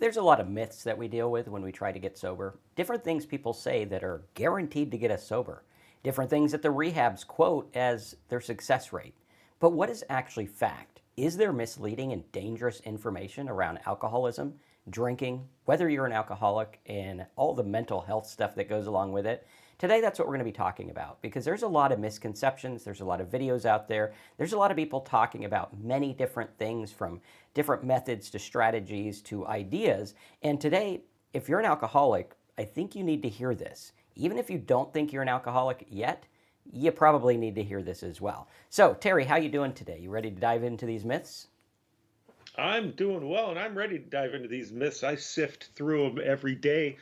There's a lot of myths that we deal with when we try to get sober. Different things people say that are guaranteed to get us sober. Different things that the rehabs quote as their success rate. But what is actually fact? Is there misleading and dangerous information around alcoholism, drinking, whether you're an alcoholic, and all the mental health stuff that goes along with it? Today, that's what we're going to be talking about because there's a lot of misconceptions. There's a lot of videos out there. There's a lot of people talking about many different things from different methods to strategies to ideas. And today, if you're an alcoholic, I think you need to hear this. Even if you don't think you're an alcoholic yet, you probably need to hear this as well. So, Terry, how you doing today? You ready to dive into these myths? I'm doing well, and I'm ready to dive into these myths. I sift through them every day.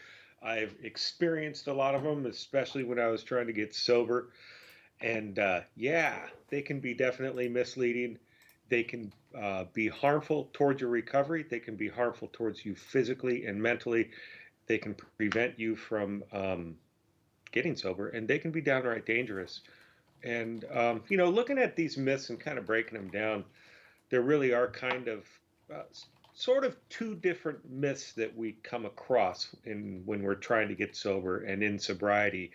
I've experienced a lot of them, especially when I was trying to get sober. And yeah, they can be definitely misleading. They can be harmful towards your recovery. They can be harmful towards you physically and mentally. They can prevent you from getting sober, and they can be downright dangerous. And, looking at these myths and kind of breaking them down, there really are kind of uh, sort of two different myths that we come across in when we're trying to get sober and in sobriety.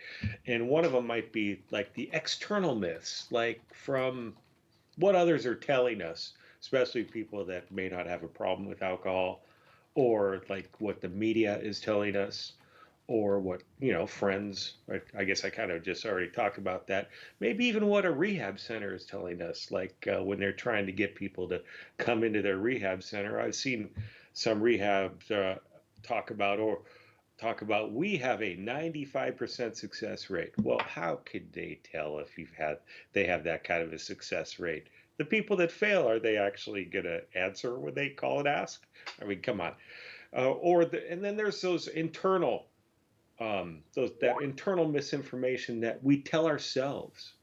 And one of them might be like the external myths, like from what others are telling us, especially people that may not have a problem with alcohol, or like what the media is telling us, or what friends. I guess I kind of just already talked about that. Maybe even what a rehab center is telling us, like when they're trying to get people to come into their rehab center. I've seen some rehabs talk about we have a 95% success rate. Well, how could they tell if they have that kind of a success rate? The people that fail, are they actually going to answer when they call and ask? I mean, come on. And then there's that internal misinformation that we tell ourselves.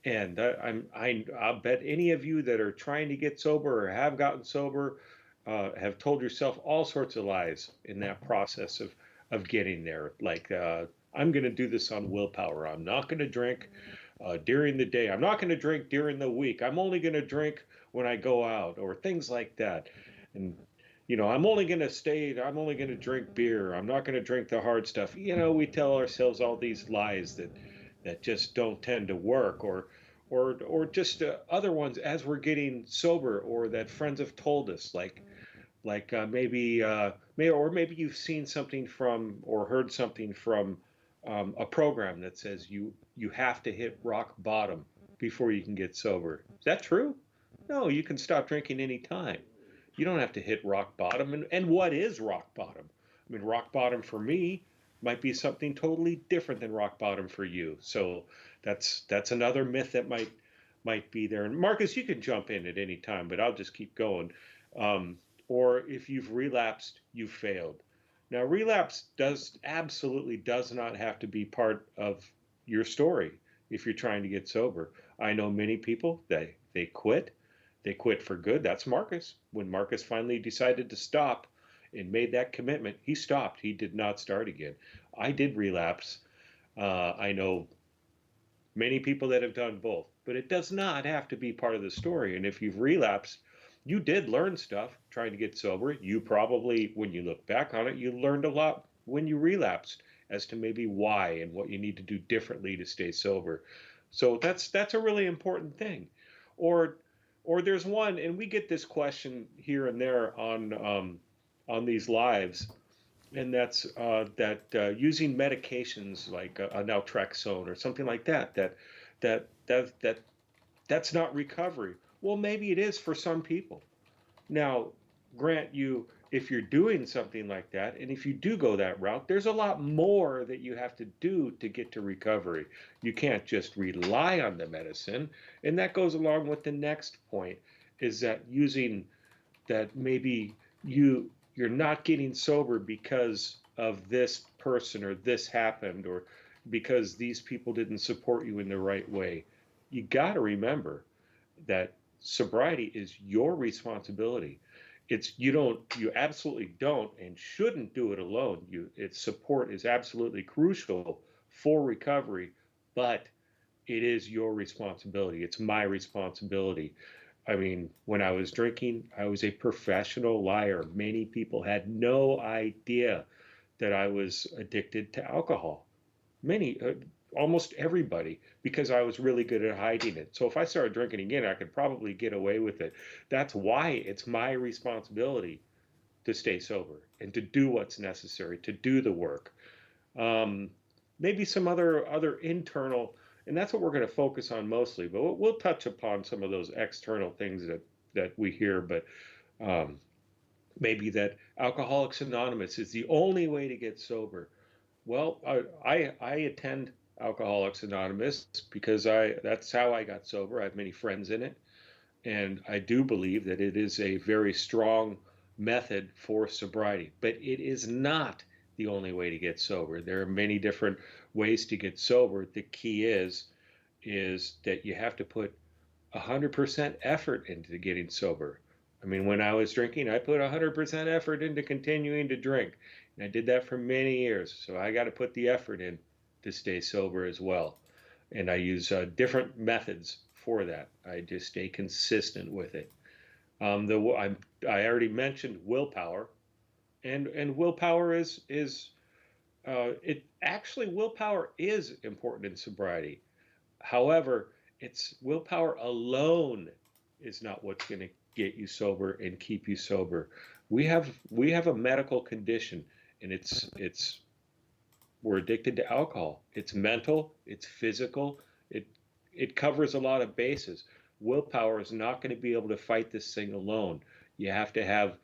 And I'll bet any of you that are trying to get sober or have gotten sober have told yourself all sorts of lies in that process of getting there. Like, I'm going to do this on willpower. I'm not going to drink during the day. I'm not going to drink during the week. I'm only going to drink when I go out, or things like that. And I'm only going to drink beer. I'm not going to drink the hard stuff. We tell ourselves all these lies that just don't tend to work, or just other ones as we're getting sober, or that friends have told us, like maybe you've seen something from or heard something from a program that says you have to hit rock bottom before you can get sober. Is that true? No, you can stop drinking anytime. You don't have to hit rock bottom. And what is rock bottom? I mean, rock bottom for me might be something totally different than rock bottom for you. So that's another myth that might be there. And Marcus, you can jump in at any time, but I'll just keep going. Um, or if you've relapsed, you've failed. Now, relapse absolutely does not have to be part of your story if you're trying to get sober. I know many people, they quit. They quit for good. That's Marcus. When Marcus finally decided to stop and made that commitment, he stopped. He did not start again. I did relapse. I know many people that have done both, but it does not have to be part of the story. And if you've relapsed, you did learn stuff trying to get sober. You probably, when you look back on it, you learned a lot when you relapsed as to maybe why and what you need to do differently to stay sober. So that's a really important thing. Or or there's one, and we get this question here and there on these lives, and that's that using medications like a naltrexone or something like that that's not recovery. Well, maybe it is for some people. Now, grant you, if you're doing something like that, and if you do go that route, there's a lot more that you have to do to get to recovery. You can't just rely on the medicine. And that goes along with the next point, is that using that maybe you're not getting sober because of this person or this happened, or because these people didn't support you in the right way. You got to remember that sobriety is your responsibility. You absolutely don't and shouldn't do it alone. Its support is absolutely crucial for recovery, but it is your responsibility. It's my responsibility. I mean, when I was drinking, I was a professional liar. Many people had no idea that I was addicted to alcohol. Many, almost everybody, because I was really good at hiding it. So if I started drinking again, I could probably get away with it. That's why it's my responsibility to stay sober and to do what's necessary, to do the work. Um, Maybe some other internal, and that's what we're going to focus on mostly. But we'll touch upon some of those external things that we hear. But um, maybe that Alcoholics Anonymous is the only way to get sober. Well, I attend Alcoholics Anonymous because I that's how I got sober. I have many friends in it, and I do believe that it is a very strong method for sobriety. But it is not the only way to get sober. There are many different ways to get sober. The key is that you have to put 100% effort into getting sober. I mean, when I was drinking, I put 100% effort into continuing to drink. And I did that for many years. So I got to put the effort in to stay sober as well. And I use different methods for that. I just stay consistent with it. I already mentioned willpower, and willpower is it actually willpower is important in sobriety. However, it's willpower alone is not what's going to get you sober and keep you sober. We have a medical condition, and it's we're addicted to alcohol. It's mental, it's physical, it it covers a lot of bases. Willpower is not going to be able to fight this thing alone. You have to have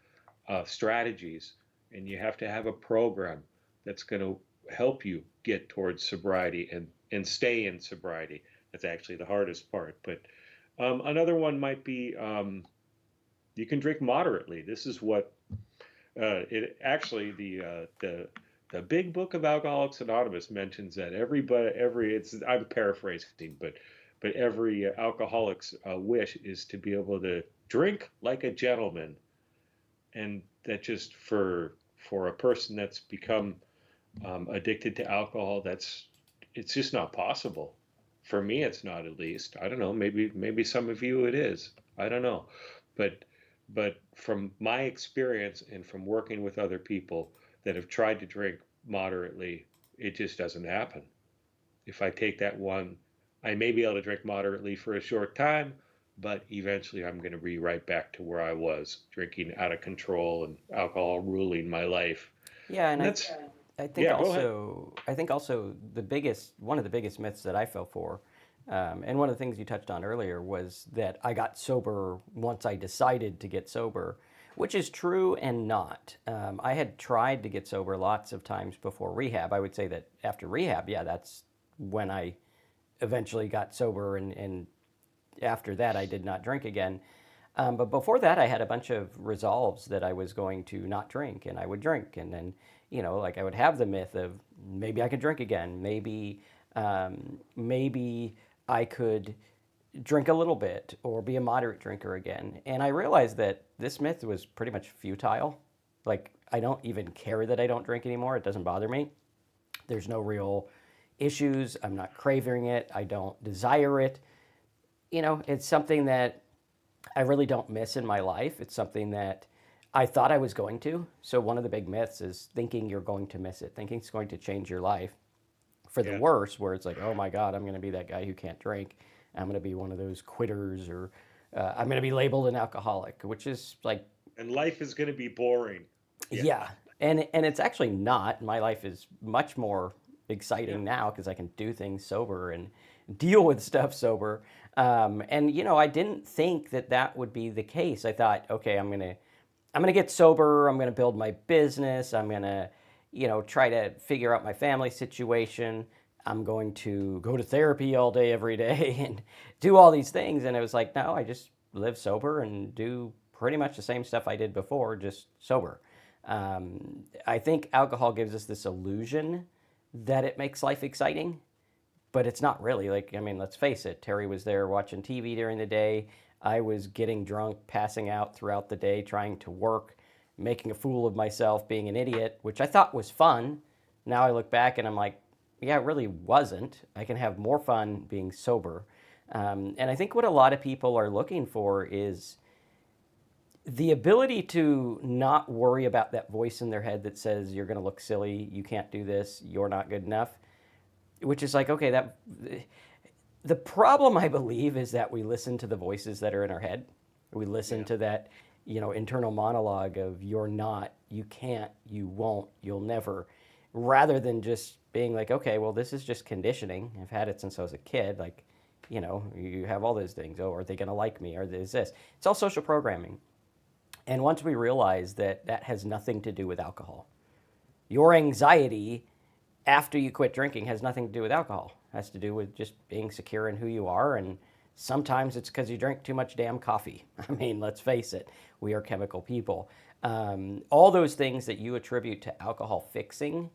strategies, and you have to have a program that's going to help you get towards sobriety and stay in sobriety. That's actually the hardest part. But another one might be you can drink moderately. This is what it actually the big book of Alcoholics Anonymous mentions that every it's I'm paraphrasing, but every alcoholic's wish is to be able to drink like a gentleman, and that just for a person that's become addicted to alcohol, it's just not possible. For me, it's not, at least. I don't know. Maybe some of you it is. I don't know, but from my experience and from working with other people that have tried to drink moderately, it just doesn't happen. If I take that one, I may be able to drink moderately for a short time, but eventually I'm going to be right back to where I was, drinking out of control and alcohol ruling my life. Yeah, and And that's, I yeah, go ahead. think also the biggest one of the biggest myths that I fell for, and one of the things you touched on earlier was that I got sober once I decided to get sober, which is true and not. I had tried to get sober lots of times before rehab. I would say that after rehab, yeah, that's when I eventually got sober, and after that, I did not drink again. But before that, I had a bunch of resolves that I was going to not drink, and I would drink, and then like I would have the myth of maybe I could drink again, maybe I could drink a little bit or be a moderate drinker again. And I realized that this myth was pretty much futile. Like I don't even care that I don't drink anymore. It doesn't bother me. There's no real issues. I'm not craving it. I don't desire it. It's something that I really don't miss in my life. It's something that I thought I was going to. So one of the big myths is thinking you're going to miss it, thinking it's going to change your life for the Yeah. worse, where it's like, oh my God, I'm going to be that guy who can't drink. I'm going to be one of those quitters, or I'm going to be labeled an alcoholic, which is like, And life is going to be boring. Yeah. yeah. And it's actually not. My life is much more Yeah. exciting now because I can do things sober and deal with stuff sober. And I didn't think that that would be the case. I thought, okay, I'm gonna get sober. I'm gonna build my business. I'm gonna, try to figure out my family situation. I'm going to go to therapy all day, every day, and do all these things. And it was like, no, I just live sober and do pretty much the same stuff I did before, just sober. I think alcohol gives us this illusion that it makes life exciting, but it's not really. Like, I mean, let's face it, Terry was there watching TV during the day. I was getting drunk, passing out throughout the day, trying to work, making a fool of myself, being an idiot, which I thought was fun. Now I look back and I'm like, yeah, it really wasn't. I can have more fun being sober. And I think what a lot of people are looking for is the ability to not worry about that voice in their head that says you're going to look silly, you can't do this, you're not good enough, which is like, okay, that the problem I believe is that we listen to the voices that are in our head. We listen Yeah. to that, internal monologue of you're not, you can't, you won't, you'll never, rather than just being like, okay, well, this is just conditioning. I've had it since I was a kid. Like, you have all those things. Oh, are they going to like me? Or is this? It's all social programming. And once we realize that that has nothing to do with alcohol, your anxiety after you quit drinking has nothing to do with alcohol. It has to do with just being secure in who you are. And sometimes it's because you drink too much damn coffee. I mean, let's face it, we are chemical people. All those things that you attribute to alcohol fixing,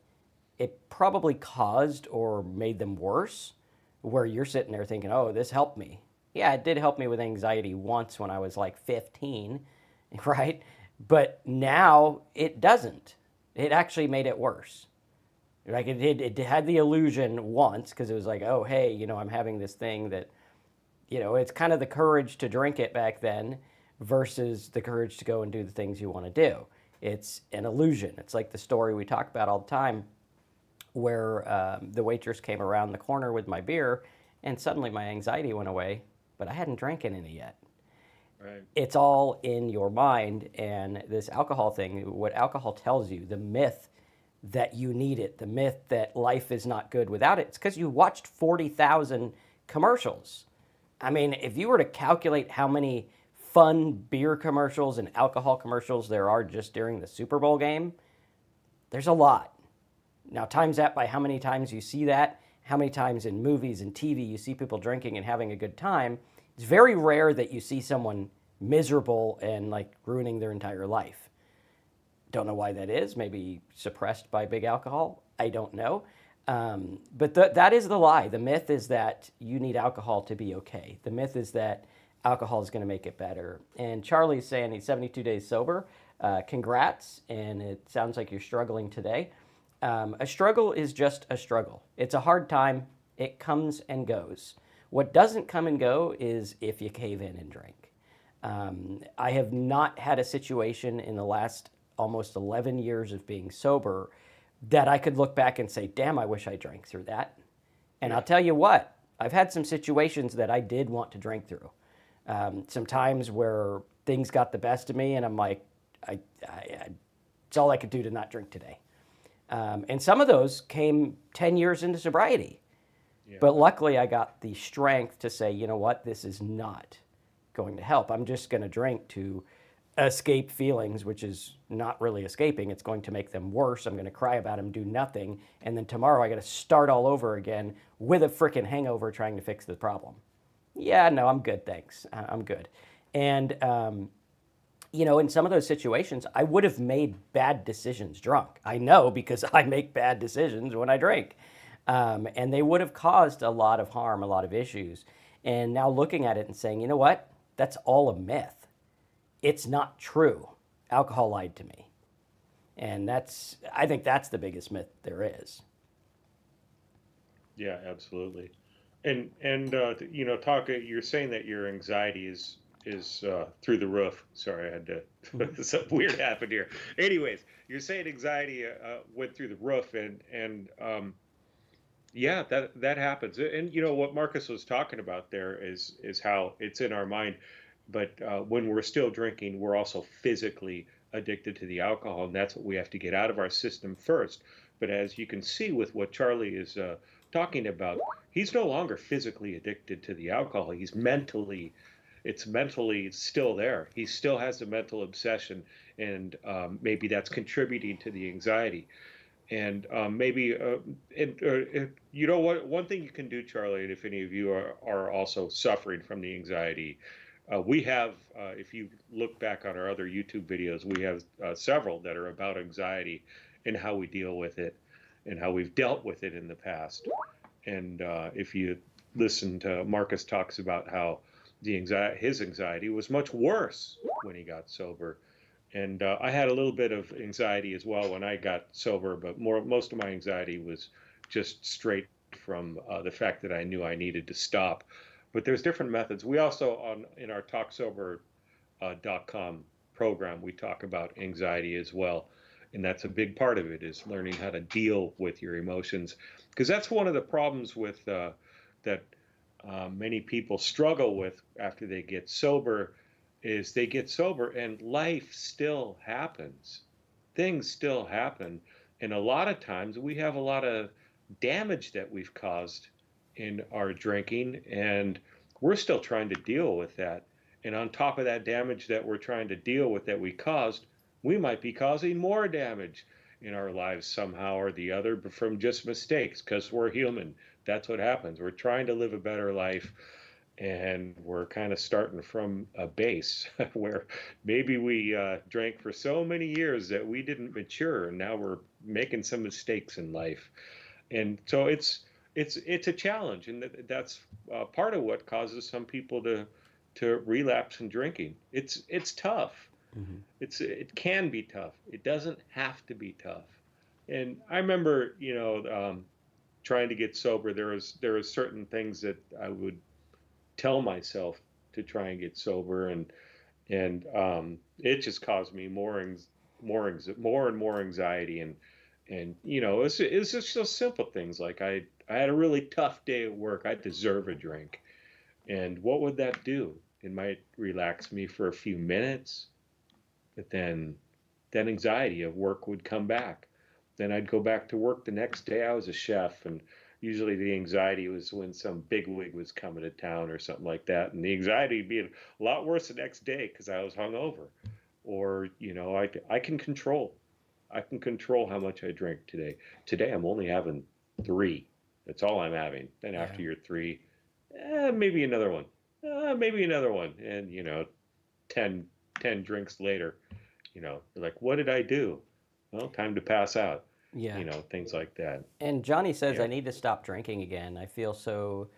it probably caused or made them worse, where you're sitting there thinking, oh, this helped me. Yeah, it did help me with anxiety once when I was like 15, right? But now it doesn't. It actually made it worse. Like it had the illusion once because it was like, oh, hey, I'm having this thing that, it's kind of the courage to drink it back then versus the courage to go and do the things you want to do. It's an illusion. It's like the story we talk about all the time where the waitress came around the corner with my beer and suddenly my anxiety went away, but I hadn't drank any yet. Right. It's all in your mind. And this alcohol thing, what alcohol tells you, the myth that you need it, the myth that life is not good without it, it's because you watched 40,000 commercials. I mean, if you were to calculate how many fun beer commercials and alcohol commercials there are just during the Super Bowl game, there's a lot. Now, times that by how many times you see that, how many times in movies and TV you see people drinking and having a good time. It's very rare that you see someone miserable and like ruining their entire life. Don't know why that is. Maybe suppressed by big alcohol. I don't know. But that is the lie. The myth is that you need alcohol to be okay. The myth is that alcohol is going to make it better. And Charlie's saying he's 72 days sober. Congrats. And it sounds like you're struggling today. A struggle is just a struggle. It's a hard time. It comes and goes. What doesn't come and go is if you cave in and drink. I have not had a situation in the last almost 11 years of being sober that I could look back and say, damn, I wish I drank through that. And Yeah. I'll tell you what, I've had some situations that I did want to drink through. Some times where things got the best of me and I'm like, it's all I could do to not drink today. And some of those came 10 years into sobriety. Yeah. But luckily I got the strength to say, you know what, this is not going to help. I'm just going to drink to escape feelings, which is not really escaping. It's going to make them worse. I'm going to cry about them, do nothing. And then tomorrow I got to start all over again with a freaking hangover trying to fix the problem. Yeah, no, I'm good, thanks. I'm good. And, in some of those situations, I would have made bad decisions drunk. I know because I make bad decisions when I drink. And they would have caused a lot of harm, a lot of issues. And now looking at it and saying, you know what? That's all a myth. It's not true. Alcohol lied to me. And I think that's the biggest myth there is. Yeah, absolutely. And you're saying that your anxiety is through the roof. Sorry, I had to something weird happened here. Anyways, you're saying anxiety went through the roof, and yeah, that happens. And what Marcus was talking about there is how it's in our mind, but when we're still drinking, we're also physically addicted to the alcohol, and that's what we have to get out of our system first. But as you can see with what Charlie is talking about, he's no longer physically addicted to the alcohol. It's mentally still there. He still has a mental obsession, and maybe that's contributing to the anxiety. And maybe, you know what, one thing you can do, Charlie, and if any of you are also suffering from the anxiety, we have, if you look back on our other YouTube videos, we have several that are about anxiety and how we deal with it and how we've dealt with it in the past. And if you listen to Marcus talks about how his anxiety was much worse when he got sober. And I had a little bit of anxiety as well when I got sober, but most of my anxiety was just straight from the fact that I knew I needed to stop. But there's different methods. We also in our talksober.com program, we talk about anxiety as well. And that's a big part of it, is learning how to deal with your emotions. Because that's one of the problems with that many people struggle with after they get sober, is they get sober and life still happens. Things still happen. And a lot of times we have a lot of damage that we've caused in our drinking, and we're still trying to deal with that. And on top of that damage that we're trying to deal with that we caused, we might be causing more damage in our lives somehow or the other from just mistakes, because we're human. That's what happens. We're trying to live a better life, and we're kind of starting from a base where maybe we drank for so many years that we didn't mature, and now we're making some mistakes in life. And so it's a challenge, and that's part of what causes some people to relapse in drinking. It's tough. Hmm. It can be tough. It doesn't have to be tough. And I remember, trying to get sober. There was certain things that I would tell myself to try and get sober, and it just caused me more and more anxiety, and it's just so simple things like I had a really tough day at work. I deserve a drink, and what would that do? It might relax me for a few minutes, but then that anxiety of work would come back. Then I'd go back to work the next day. I was a chef, and usually the anxiety was when some bigwig was coming to town or something like that, and the anxiety would be a lot worse the next day because I was hungover. Or I can control. I can control how much I drink today. Today I'm only having three. That's all I'm having. Then Yeah. after your three, maybe another one. Maybe another one. And 10, 10 drinks later, you're like, what did I do? Well, time to pass out. Yeah. Things like that. And Johnny says, Yeah. I need to stop drinking again. I feel so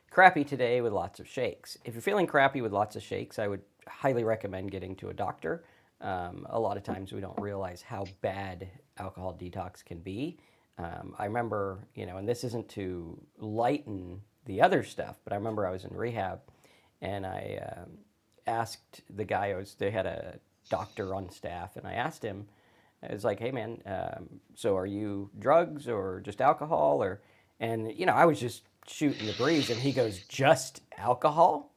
crappy today with lots of shakes. If you're feeling crappy with lots of shakes, I would highly recommend getting to a doctor. A lot of times we don't realize how bad alcohol detox can be. I remember, and this isn't to lighten the other stuff, but I remember I was in rehab and I asked the guy, they had a doctor on staff, and I asked him, I was like, hey man, so are you drugs or just alcohol? And I was just shooting the breeze, and he goes, just alcohol?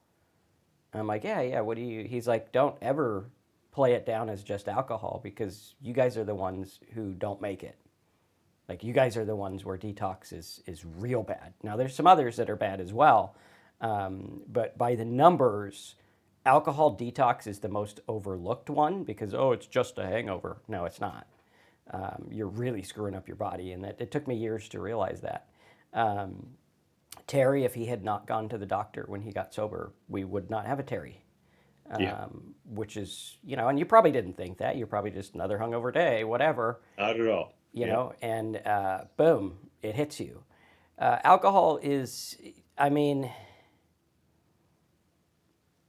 I'm like, yeah, what do you, he's like, don't ever play it down as just alcohol, because you guys are the ones who don't make it. Like, you guys are the ones where detox is real bad. Now, there's some others that are bad as well, but by the numbers, alcohol detox is the most overlooked one because, oh, it's just a hangover. No, it's not. You're really screwing up your body, and it took me years to realize that. Terry, if he had not gone to the doctor when he got sober, we would not have a Terry. Yeah. Which is, and you probably didn't think that. You're probably just another hungover day, whatever, Not at all. Yeah. and boom, it hits you. Alcohol is, I mean,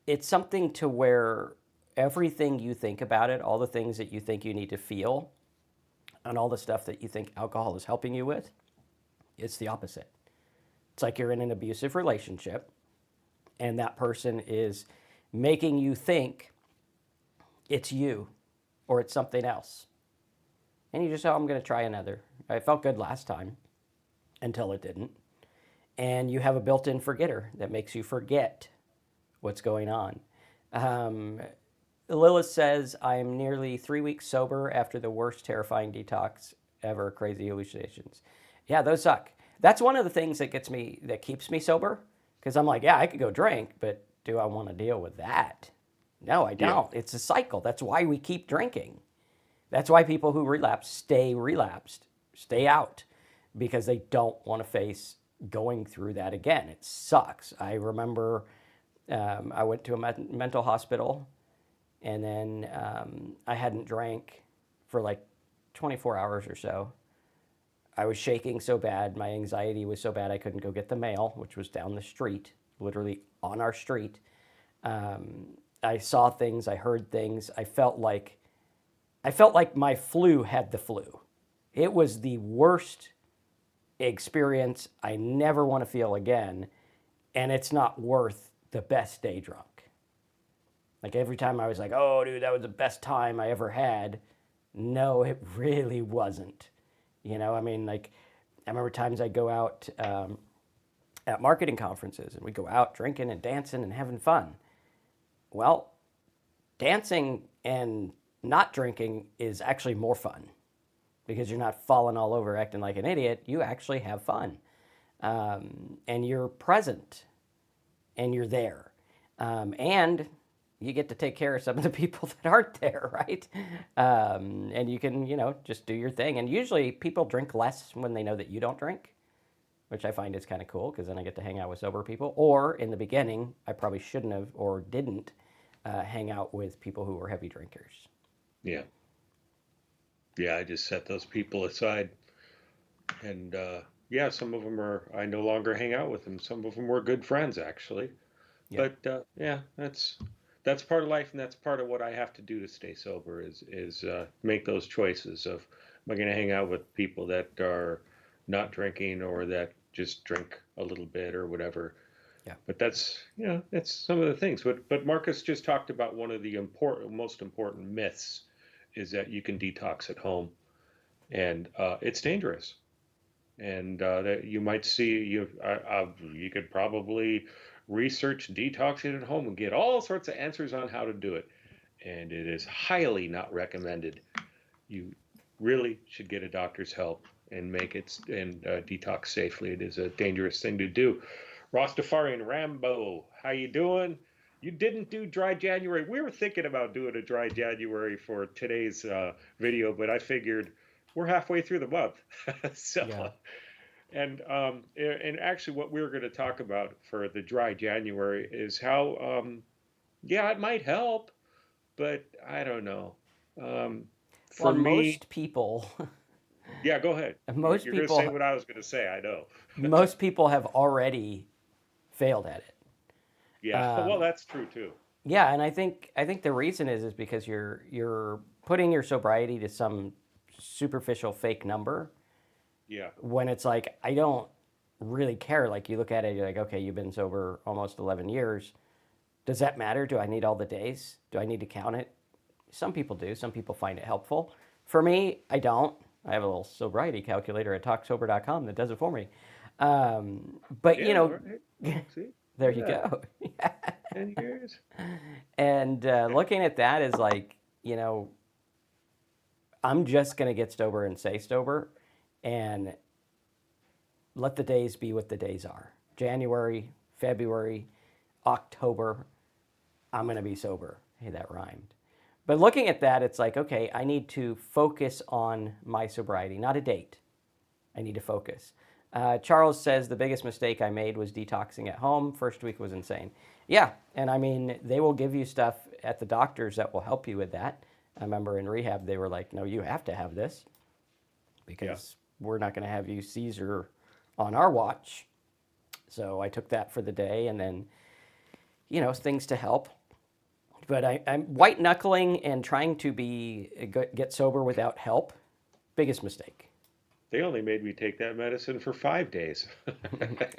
it's something to where everything you think about it, all the things that you think you need to feel, and all the stuff that you think alcohol is helping you with, it's the opposite. It's like you're in an abusive relationship, and that person is making you think it's you or it's something else. And you just, oh, I'm going to try another. I felt good last time until it didn't. And you have a built-in forgetter that makes you forget what's going on. Lilith says, I'm nearly 3 weeks sober after the worst terrifying detox ever, crazy hallucinations. Yeah, those suck. That's one of the things that keeps me sober, because I'm like, yeah, I could go drink, but do I want to deal with that? No, I don't. Yeah. It's a cycle. That's why we keep drinking. That's why people who relapse stay relapsed, stay out, because they don't want to face going through that again. It sucks. I remember I went to a mental hospital, and then I hadn't drank for like 24 hours or so. I was shaking so bad. My anxiety was so bad I couldn't go get the mail, which was down the street, literally on our street. I saw things. I heard things. I felt like my flu had the flu. It was the worst experience I never want to feel again, and it's not worth the best day drunk. Like every time I was like, oh, dude, that was the best time I ever had. No, it really wasn't. I mean, like, I remember times I'd go out at marketing conferences and we'd go out drinking and dancing and having fun. Well, dancing and not drinking is actually more fun because you're not falling all over acting like an idiot. You actually have fun. And you're present and you're there. And you get to take care of some of the people that aren't there, right? And you can, just do your thing. And usually people drink less when they know that you don't drink, which I find is kind of cool because then I get to hang out with sober people. Or in the beginning, I probably shouldn't have or didn't hang out with people who were heavy drinkers. Yeah. Yeah, I just set those people aside. And yeah, some of them I no longer hang out with them. Some of them were good friends, actually. Yeah. But yeah, that's part of life, and that's part of what I have to do to stay sober is make those choices of, am I going to hang out with people that are not drinking or that just drink a little bit or whatever. Yeah. But that's some of the things. But Marcus just talked about one of the most important myths is that you can detox at home, and it's dangerous. And that you might see you could probably research detoxing at home and get all sorts of answers on how to do it, and it is highly not recommended. You really should get a doctor's help and make it and detox safely. It is a dangerous thing to do. Rastafarian Rambo, how you doing? You didn't do dry January. We were thinking about doing a dry January for today's video, but I figured we're halfway through the month. So, Yeah. and actually what we were going to talk about for the dry January is how, yeah, it might help, but I don't know. Well, For me, most people, yeah, go ahead. most You're going to say people, what I was going to say. I know. most people have already failed at it. Yeah, well, that's true too. Yeah, and I think the reason is because you're putting your sobriety to some superficial fake number Yeah, when it's like I don't really care. Like you look at it, you're like, okay, you've been sober almost 11 years. Does that matter? Do I need all the days? Do I need to count it? Some people do. Some people find it helpful. For me, I don't. I have a little sobriety calculator at talksober.com that does it for me. But yeah, right. See, there look you at go. that. 10 years. And looking at that is like, I'm just going to get sober and stay sober and let the days be what the days are. January, February, October, I'm going to be sober. Hey, that rhymed. But looking at that, it's like, okay, I need to focus on my sobriety, not a date. I need to focus. Charles says the biggest mistake I made was detoxing at home. First week was insane. Yeah, and I mean, they will give you stuff at the doctors that will help you with that. I remember in rehab, they were like, no, you have to have this because we're not going to have you Caesar on our watch. So I took that for the day and then, things to help. But I'm white knuckling and trying to get sober without help. Biggest mistake. They only made me take that medicine for 5 days.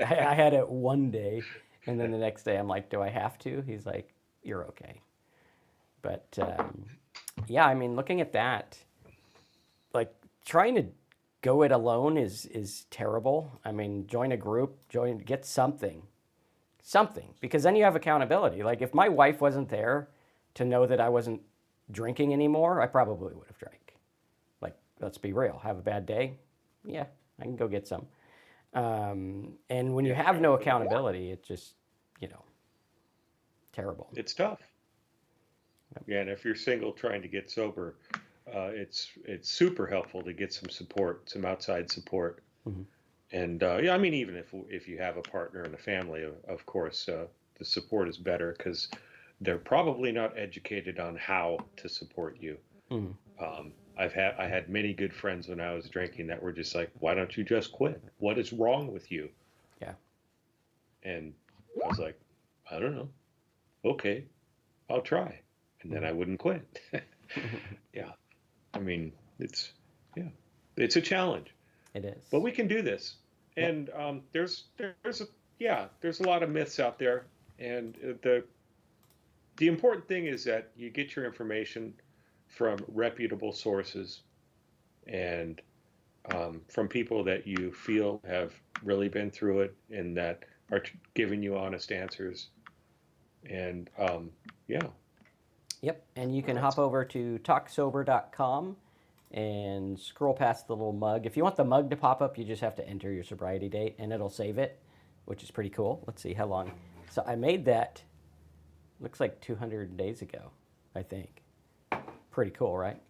I had it one day, and then the next day I'm like, do I have to? He's like, you're okay. But yeah, I mean, looking at that, like trying to go it alone is terrible. I mean, join a group, get something, because then you have accountability. Like if my wife wasn't there to know that I wasn't drinking anymore, I probably would have drank. Like, let's be real. Have a bad day? Yeah, I can go get some. And when you have no accountability, it's just, terrible. It's tough. Yeah, and if you're single trying to get sober, it's super helpful to get some support, some outside support. Mm-hmm. And yeah, I mean, even if you have a partner and a family, of course, the support is better because they're probably not educated on how to support you. Mm-hmm. I had many good friends when I was drinking that were just like, why don't you just quit? What is wrong with you? Yeah. And I was like, I don't know. Okay, I'll try. And then I wouldn't quit. Yeah. I mean, it's a challenge. It is. But we can do this. And there's a lot of myths out there. And the important thing is that you get your information from reputable sources and from people that you feel have really been through it and that are giving you honest answers. And yeah, Yep, and you can that's hop over to talksober.com and scroll past the little mug. If you want the mug to pop up, you just have to enter your sobriety date and it'll save it, which is pretty cool. Let's see how long. So I made that, looks like 200 days ago, I think. Pretty cool, right?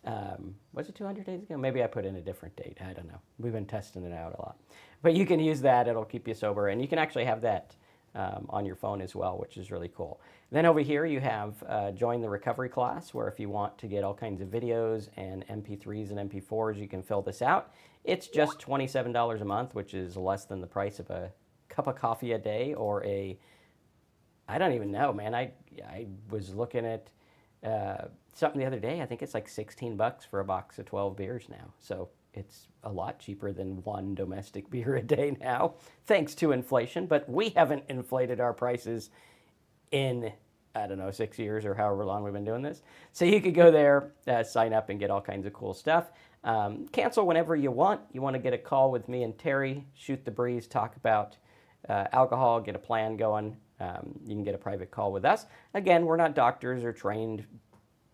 Was it 200 days ago? Maybe I put in a different date. I don't know. We've been testing it out a lot. But you can use that. It'll keep you sober. And you can actually have that on your phone as well, which is really cool. Then over here you have join the recovery class, where if you want to get all kinds of videos and MP3s and MP4s, you can fill this out. It's just $27 a month, which is less than the price of a cup of coffee a day or I don't even know, man. I was looking at something the other day. I think it's like 16 bucks for a box of 12 beers now. So it's a lot cheaper than one domestic beer a day now, thanks to inflation. But we haven't inflated our prices in, I don't know, 6 years or however long we've been doing this. So you could go there, sign up, and get all kinds of cool stuff. Cancel whenever you want. You want to get a call with me and Terry, shoot the breeze, talk about alcohol, get a plan going. You can get a private call with us. Again, we're not doctors or trained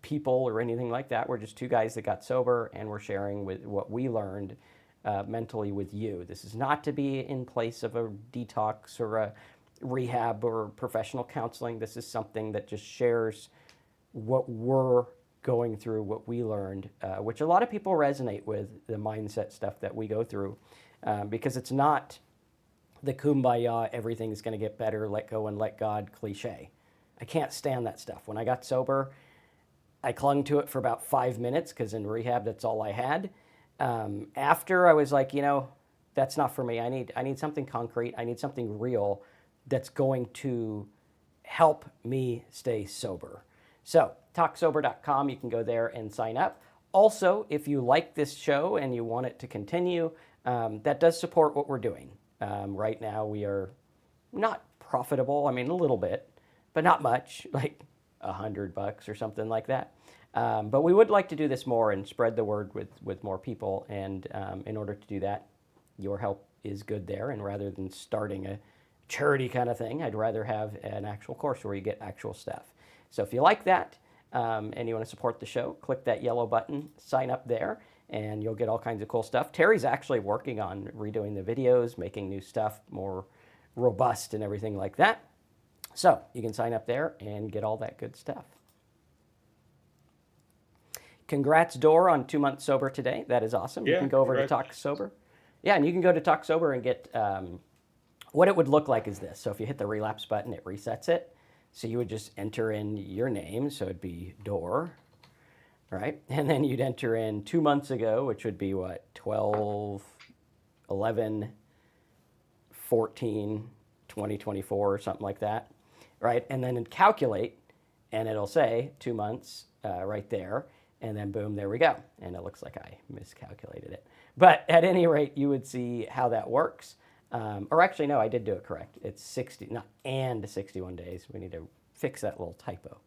people or anything like that. We're just two guys that got sober, and we're sharing with what we learned mentally with you. This is not to be in place of a detox or a rehab or professional counseling. This is something that just shares what we're going through, what we learned, which a lot of people resonate with, the mindset stuff that we go through, because it's not the kumbaya, everything's going to get better, let go and let God cliche. I can't stand that stuff. When I got sober, I clung to it for about 5 minutes because in rehab, that's all I had. After I was like, that's not for me. I need something concrete. I need something real that's going to help me stay sober. So talksober.com, you can go there and sign up. Also, if you like this show and you want it to continue, that does support what we're doing. Right now, we are not profitable. I mean, a little bit, but not much, like $100 or something like that. But we would like to do this more and spread the word with more people. And in order to do that, your help is good there. And rather than starting a charity kind of thing, I'd rather have an actual course where you get actual stuff. So if you like that and you want to support the show, click that yellow button, sign up there, and you'll get all kinds of cool stuff. Terry's actually working on redoing the videos, making new stuff more robust and everything like that. So you can sign up there and get all that good stuff. Congrats, Dor, on 2 months sober today. That is awesome. yeah. You can go over to Talk Sober. Yeah, and you can go to Talk Sober and get what it would look like is this. So if you hit the relapse button, it resets it. So you would just enter in your name. So it'd be Dor, right? And then you'd enter in 2 months ago, which would be what, 12, 11, 14, 2024 or something like that, right? And then calculate, and it'll say 2 months right there. And then boom, there we go. And it looks like I miscalculated it. But at any rate, you would see how that works. Or actually, no, I did do it correct. It's 60, not and 61 days. We need to fix that little typo.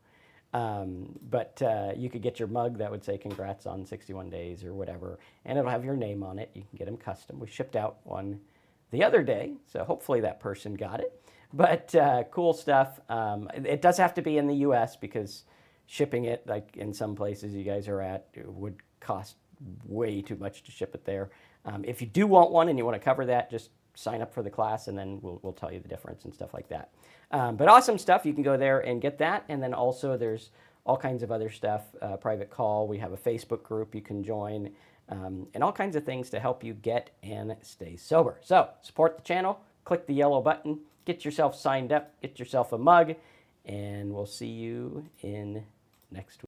But you could get your mug that would say congrats on 61 days or whatever, and it'll have your name on it. You can get them custom. We shipped out one the other day, so hopefully that person got it. But cool stuff. It does have to be in the U.S. because shipping it, like in some places you guys are at, it would cost way too much to ship it there. If you do want one and you want to cover that, just sign up for the class and then we'll tell you the difference and stuff like that. But awesome stuff. You can go there and get that. And then also there's all kinds of other stuff, private call. We have a Facebook group you can join and all kinds of things to help you get and stay sober. So support the channel, click the yellow button, get yourself signed up, get yourself a mug, and we'll see you in next week.